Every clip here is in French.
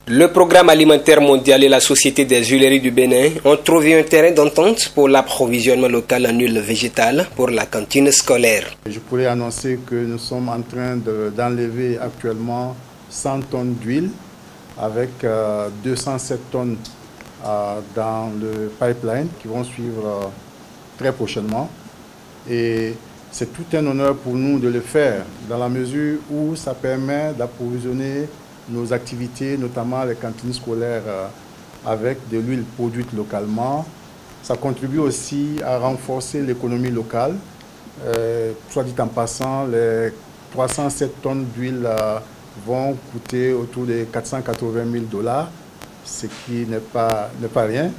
Le programme alimentaire mondial et la Société des huileries du Bénin ont trouvé un terrain d'entente pour l'approvisionnement local en huile végétale pour la cantine scolaire. Je pourrais annoncer que nous sommes en train d'enlever actuellement 100 tonnes d'huile avec 207 tonnes dans le pipeline qui vont suivre très prochainement. Et c'est tout un honneur pour nous de le faire dans la mesure où ça permet d'approvisionner nos activités, notamment les cantines scolaires, avec de l'huile produite localement. Ça contribue aussi à renforcer l'économie locale. Soit dit en passant, les 307 tonnes d'huile vont coûter autour de 480 000 $, ce qui n'est pas rien.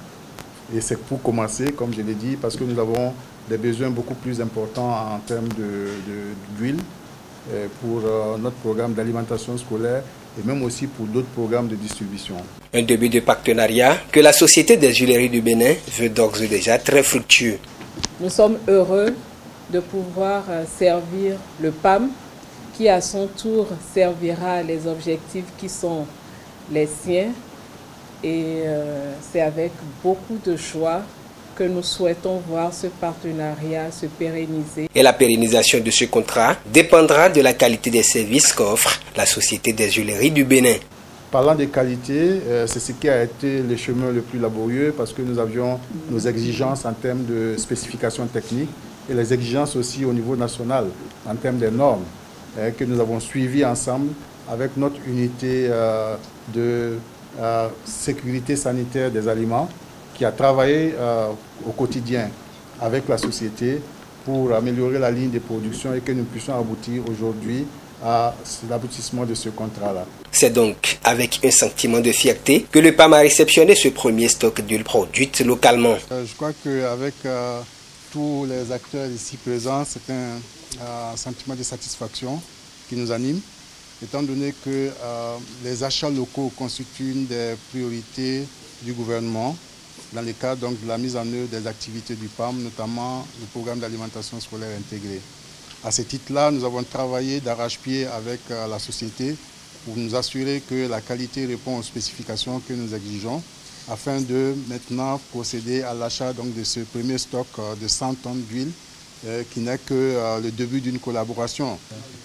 Et c'est pour commencer, comme je l'ai dit, parce que nous avons des besoins beaucoup plus importants en termes d'huile pour notre programme d'alimentation scolaire et même aussi pour d'autres programmes de distribution. Un début de partenariat que la Société des huileries du Bénin veut d'ores et déjà très fructueux. Nous sommes heureux de pouvoir servir le PAM qui à son tour servira les objectifs qui sont les siens et c'est avec beaucoup de joie que nous souhaitons voir ce partenariat se pérenniser. Et la pérennisation de ce contrat dépendra de la qualité des services qu'offre la Société des huileries du Bénin. Parlant de qualité, c'est ce qui a été le chemin le plus laborieux parce que nous avions nos exigences en termes de spécifications techniques et les exigences aussi au niveau national en termes des normes que nous avons suivies ensemble avec notre unité de sécurité sanitaire des aliments qui a travaillé au quotidien avec la société pour améliorer la ligne de production et que nous puissions aboutir aujourd'hui à l'aboutissement de ce contrat-là. C'est donc avec un sentiment de fierté que le PAM a réceptionné ce premier stock d'huile produite localement. Je crois qu'avec tous les acteurs ici présents, c'est un sentiment de satisfaction qui nous anime, étant donné que les achats locaux constituent une des priorités du gouvernement dans le cadre donc, de la mise en œuvre des activités du PAM, notamment le programme d'alimentation scolaire intégrée. À ce titre-là, nous avons travaillé d'arrache-pied avec la société pour nous assurer que la qualité répond aux spécifications que nous exigeons, afin de maintenant procéder à l'achat de ce premier stock de 100 tonnes d'huile, qui n'est que le début d'une collaboration.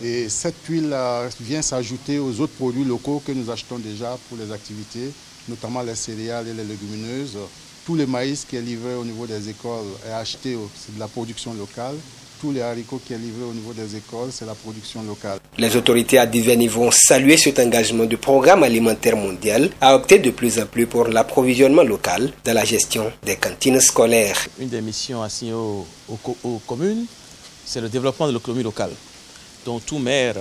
Et cette huile vient s'ajouter aux autres produits locaux que nous achetons déjà pour les activités, notamment les céréales et les légumineuses. Tout le maïs qui est livré au niveau des écoles est acheté, c'est de la production locale. Tous les haricots qui est livré au niveau des écoles, c'est la production locale. Les autorités à divers niveaux ont salué cet engagement du programme alimentaire mondial à opter de plus en plus pour l'approvisionnement local dans la gestion des cantines scolaires. Une des missions assignées aux communes, c'est le développement de l'économie locale. Donc tout maire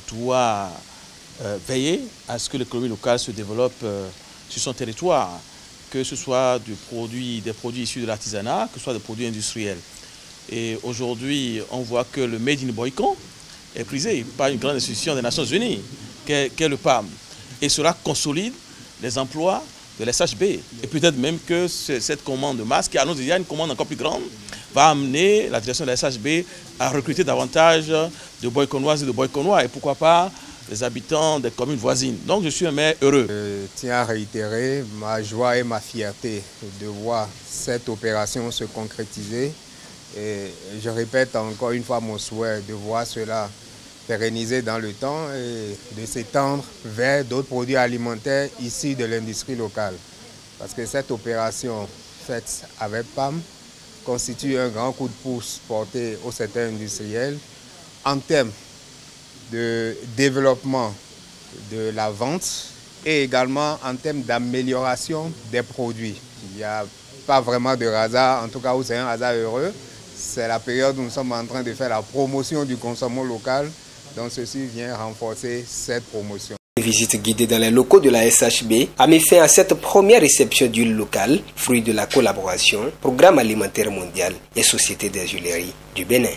doit veiller à ce que l'économie locale se développe sur son territoire, que ce soit des produits issus de l'artisanat, que ce soit des produits industriels. Et aujourd'hui, on voit que le Made in Boycon est prisé par une grande institution des Nations Unies, qu'est le PAM. Et cela consolide les emplois de l'SHB. Et peut-être même que cette commande de masse, qui annonce déjà une commande encore plus grande, va amener la direction de la SHB à recruter davantage de Boyconoises et de Boyconois. Et pourquoi pas les habitants des communes voisines. Donc je suis un maire heureux. Je tiens à réitérer ma joie et ma fierté de voir cette opération se concrétiser. Et je répète encore une fois mon souhait de voir cela pérennisé dans le temps et de s'étendre vers d'autres produits alimentaires issus de l'industrie locale. Parce que cette opération faite avec PAM constitue un grand coup de pouce porté au secteur industriel en termes de développement de la vente et également en termes d'amélioration des produits. Il n'y a pas vraiment de hasard, en tout cas où c'est un hasard heureux. C'est la période où nous sommes en train de faire la promotion du consommation local, donc ceci vient renforcer cette promotion. Une visite guidée dans les locaux de la SHB a mis fin à cette première réception d'huile locale, fruit de la collaboration, Programme alimentaire mondial et Société des huileries du Bénin.